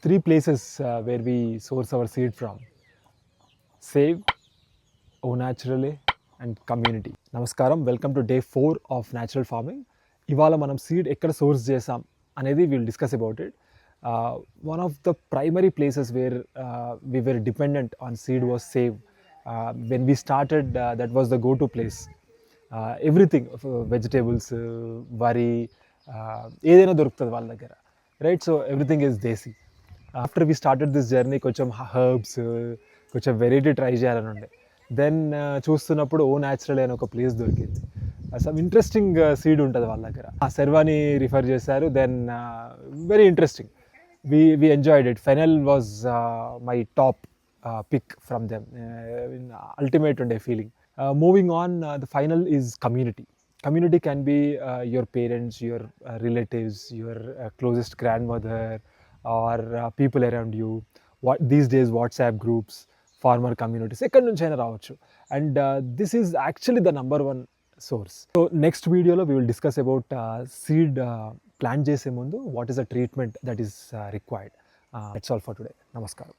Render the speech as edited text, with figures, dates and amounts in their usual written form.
three places where we source our seed from: save, O naturally, and community. నమస్కారం, welcome to day 4 of natural farming. ఇవాళ మనం seed ఎక్కడ source చేసాం అనేది will discuss about it. One of the primary places where we were dependent on seed was save. When we started, that was the go-to place. Everything, vegetables, వరి, ఏదైనా దొరుకుతుంది వాళ్ళ దగ్గర, right? So everything is desi. After we started this journey కొంచెం herbs, కొంచెం variety try చేయాలని ఉండే. Then చూస్తున్నప్పుడు ఓ న్యాచురల్ అని ఒక ప్లేస్ దొరికింది. సమ్ ఇంట్రెస్టింగ్ సీడ్ ఉంటుంది వాళ్ళ దగ్గర. ఆ సెర్వాని రిఫర్ చేశారు. Then very interesting, we enjoyed it. Fennel was my top pick from them. Ultimate unde feeling. Moving on, the final is community. Community can be your parents, your relatives, your closest grandmother, or people around you. What these days WhatsApp groups, farmer communities, ఎక్కడి నుంచి అయినా రావచ్చు. And this is actually the number one source. So next వీడియోలో we will discuss about seed plant చేసే ముందు what is the treatment that is required. That's all for today. నమస్కారం.